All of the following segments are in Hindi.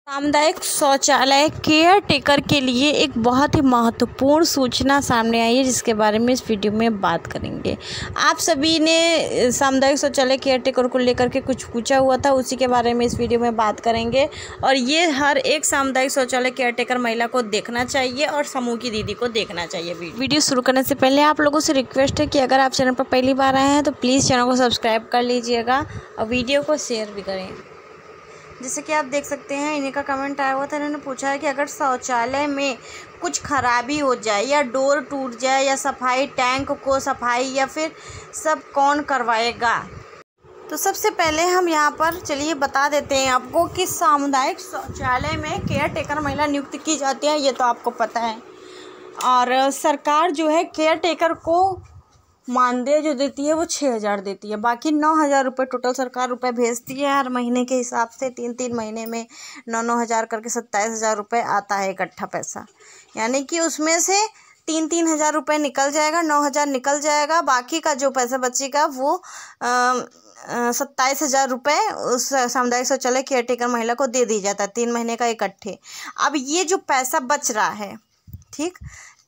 सामुदायिक शौचालय केयर टेकर के लिए एक बहुत ही महत्वपूर्ण सूचना सामने आई है, जिसके बारे में इस वीडियो में बात करेंगे। आप सभी ने सामुदायिक शौचालय केयर टेकर को लेकर के कुछ पूछा हुआ था, उसी के बारे में इस वीडियो में बात करेंगे। और ये हर एक सामुदायिक शौचालय केयर टेकर महिला को देखना चाहिए और समूह की दीदी को देखना चाहिए। वीडियो शुरू करने से पहले आप लोगों से रिक्वेस्ट है कि अगर आप चैनल पर पहली बार आए हैं तो प्लीज़ चैनल को सब्सक्राइब कर लीजिएगा और वीडियो को शेयर भी करें। जैसे कि आप देख सकते हैं, इन्हीं का कमेंट आया हुआ था। इन्होंने पूछा है कि अगर शौचालय में कुछ खराबी हो जाए या डोर टूट जाए या सफाई टैंक को सफाई या फिर सब कौन करवाएगा। तो सबसे पहले हम यहाँ पर चलिए बता देते हैं आपको कि सामुदायिक शौचालय में केयर टेकर महिला नियुक्त की जाती है, ये तो आपको पता है। और सरकार जो है केयर टेकर को मानदेय जो देती है वो 6,000 देती है, बाकी 9,000 रुपये टोटल सरकार रुपये भेजती है हर महीने के हिसाब से। 3-3 महीने में 9,000 करके 27,000 रुपये आता है इकट्ठा पैसा। यानी कि उसमें से 3-3 हज़ार रुपये निकल जाएगा, 9,000 निकल जाएगा, बाकी का जो पैसा बचेगा वो 27,000 रुपये उस सामुदायिक शौचालय केयर टेकर महिला को दे दी जाता है 3 महीने का इकट्ठे। अब ये जो पैसा बच रहा है, ठीक,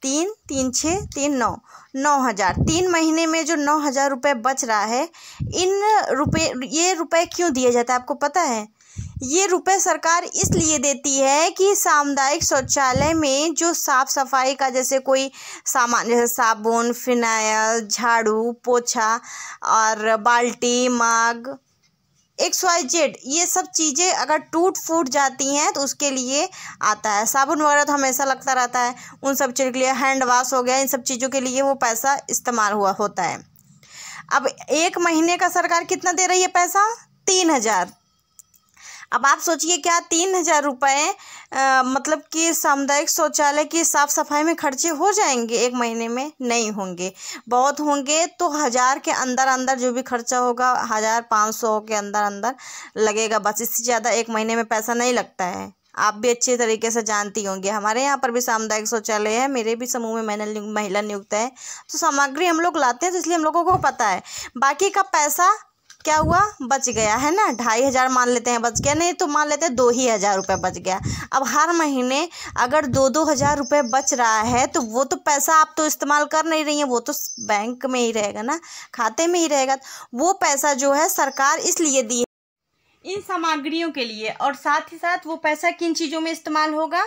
3, 3, 6, 3, 9, 9,000 3 महीने में जो 9,000 रुपये बच रहा है, ये रुपए क्यों दिए जाते हैं आपको पता है? ये रुपए सरकार इसलिए देती है कि सामुदायिक शौचालय में जो साफ़ सफाई का जैसे कोई सामान, जैसे साबुन, फिनाइल, झाड़ू, पोछा और बाल्टी, मग, XYZ, ये सब चीज़ें अगर टूट फूट जाती हैं तो उसके लिए आता है। साबुन वगैरह तो हमेशा लगता रहता है, उन सब चीज़ों के लिए, हैंड वॉश हो गया, इन सब चीज़ों के लिए वो पैसा इस्तेमाल होता है। अब 1 महीने का सरकार कितना दे रही है पैसा? 3,000। अब आप सोचिए, क्या 3,000 रुपये मतलब कि सामुदायिक शौचालय की साफ़ सफाई में खर्चे हो जाएंगे 1 महीने में? नहीं होंगे। बहुत होंगे तो 1,000 के अंदर अंदर जो भी खर्चा होगा 1,500 के अंदर अंदर लगेगा, बस। इससे ज़्यादा 1 महीने में पैसा नहीं लगता है। आप भी अच्छे तरीके से जानती होंगे, हमारे यहाँ पर भी सामुदायिक शौचालय है, मेरे भी समूह में महिला नियुक्त है, तो सामग्री हम लोग लाते हैं, तो इसलिए हम लोगों को पता है। बाकी का पैसा क्या हुआ? बच गया है ना। 2,500 मान लेते हैं बच गया, नहीं तो मान लेते हैं 2,000 रुपये बच गया। अब हर महीने अगर 2-2 हज़ार रुपये बच रहा है तो वो तो पैसा आप तो इस्तेमाल कर नहीं रही हैं, वो तो बैंक में ही रहेगा ना, खाते में ही रहेगा। वो पैसा जो है सरकार इसलिए दी है इन सामग्रियों के लिए। और साथ ही साथ वो पैसा किन चीज़ों में इस्तेमाल होगा?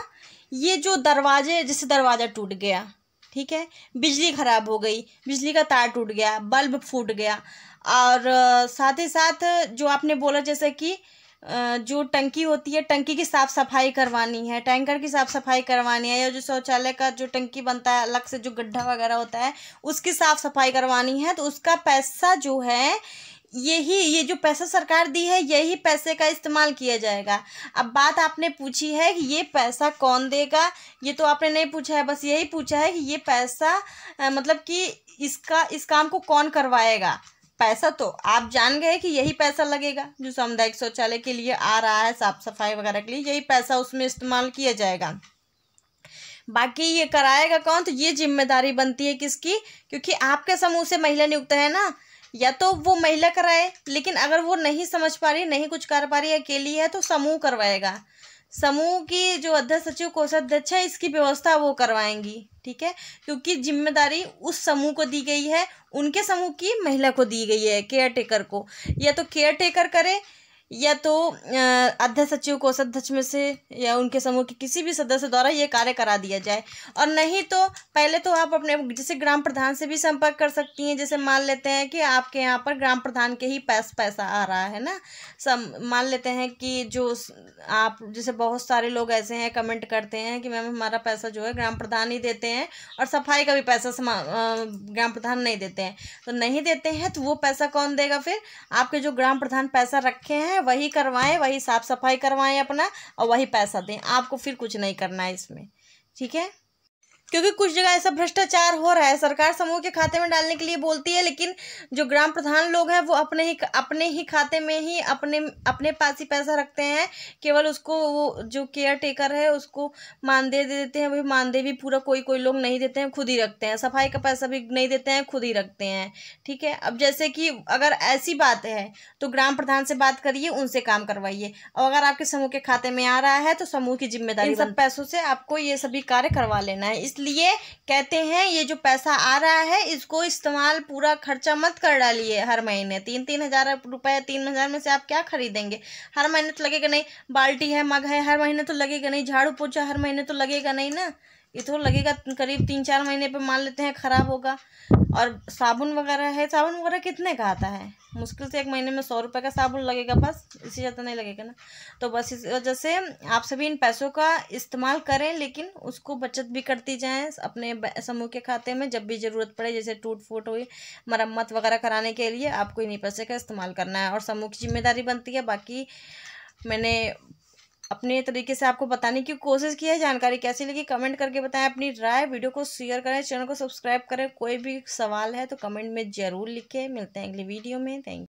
ये जो दरवाजे, जैसे दरवाज़ा टूट गया, ठीक है, बिजली ख़राब हो गई, बिजली का तार टूट गया, बल्ब फूट गया, और साथ ही साथ जो आपने बोला जैसे कि जो टंकी होती है, टंकी की साफ़ सफाई करवानी है, टैंकर की साफ़ सफाई करवानी है, या जो शौचालय का जो टंकी बनता है अलग से, जो गड्ढा वगैरह होता है उसकी साफ़ सफाई करवानी है, तो उसका पैसा जो है ये जो पैसा सरकार दी है, यही पैसे का इस्तेमाल किया जाएगा। अब बात आपने पूछी है कि ये पैसा कौन देगा, ये तो आपने नहीं पूछा है, बस यही पूछा है कि ये पैसा मतलब कि इस काम को कौन करवाएगा। पैसा तो आप जान गए कि यही पैसा लगेगा जो सामुदायिक शौचालय के लिए आ रहा है, साफ़ सफाई वगैरह के लिए, यही पैसा उसमें इस्तेमाल किया जाएगा। बाकी ये कराएगा कौन, तो ये जिम्मेदारी बनती है किसकी? क्योंकि आपके समूह से महिला नियुक्त है ना, या तो वो महिला कराए, लेकिन अगर वो नहीं समझ पा रही, नहीं कुछ कर पा रही, अकेली है, तो समूह करवाएगा। समूह की जो अध्यक्ष, सचिव, कोषाध्यक्ष है, इसकी व्यवस्था वो करवाएंगी, ठीक है, क्योंकि जिम्मेदारी उस समूह को दी गई है, उनके समूह की महिला को दी गई है, केयर टेकर को। या तो केयर टेकर करे, या तो अध्यक्ष, सचिव, कोषाध्यक्ष में से या उनके समूह के किसी भी सदस्य द्वारा ये कार्य करा दिया जाए। और नहीं तो पहले तो आप अपने जैसे ग्राम प्रधान से भी संपर्क कर सकती हैं। जैसे मान लेते हैं कि आपके यहाँ पर ग्राम प्रधान के ही पैसा आ रहा है ना, मान लेते हैं कि जो आप जैसे बहुत सारे लोग ऐसे हैं कमेंट करते हैं कि मैम हमारा पैसा जो है ग्राम प्रधान ही देते हैं और सफाई का भी पैसा ग्राम प्रधान नहीं देते हैं। तो नहीं देते हैं तो वो पैसा कौन देगा? फिर आपके जो ग्राम प्रधान पैसा रखे हैं वही करवाएं, वही साफ सफाई करवाएं अपना, और वही पैसा दें। आपको फिर कुछ नहीं करना है इसमें, ठीक है। क्योंकि कुछ जगह ऐसा भ्रष्टाचार हो रहा है, सरकार समूह के खाते में डालने के लिए बोलती है, लेकिन जो ग्राम प्रधान लोग हैं वो अपने ही खाते में ही अपने पास ही पैसा रखते हैं। केवल उसको वो जो केयर टेकर है उसको मानदेय दे देते हैं, वही मानदेय भी पूरा कोई लोग नहीं देते हैं, खुद ही रखते हैं। सफाई का पैसा भी नहीं देते हैं, खुद ही रखते हैं। ठीक है, अब जैसे कि अगर ऐसी बात है तो ग्राम प्रधान से बात करिए, उनसे काम करवाइए। और अगर आपके समूह के खाते में आ रहा है तो समूह की जिम्मेदारी, इन सब पैसों से आपको ये सभी कार्य करवा लेना है। इसलिए कहते हैं ये जो पैसा आ रहा है इसको इस्तेमाल पूरा खर्चा मत कर डालिए। हर महीने 3-3 हज़ार रुपए, 3 हज़ार में से आप क्या खरीदेंगे? हर महीने तो लगेगा नहीं। बाल्टी है, मग है, हर महीने तो लगेगा नहीं। झाड़ू पोछा हर महीने तो लगेगा नहीं ना, ये तो लगेगा करीब 3-4 महीने पे, मान लेते हैं खराब होगा। और साबुन वगैरह है, साबुन वगैरह कितने का आता है? मुश्किल से 1 महीने में 100 रुपये का साबुन लगेगा बस, इससे ज़्यादा नहीं लगेगा ना। तो बस इस वजह से आप सभी इन पैसों का इस्तेमाल करें, लेकिन उसको बचत भी करती जाएं अपने समूह के खाते में। जब भी ज़रूरत पड़े, जैसे टूट फूट हुई, मरम्मत वगैरह कराने के लिए, आपको इन्हीं पैसे का इस्तेमाल करना है और समूह की जिम्मेदारी बनती है। बाकी मैंने अपने तरीके से आपको बताने की कोशिश की है। जानकारी कैसी लगी कमेंट करके बताएं अपनी राय। वीडियो को शेयर करें, चैनल को सब्सक्राइब करें। कोई भी सवाल है तो कमेंट में ज़रूर लिखें। मिलते हैं अगली वीडियो में। Thank you.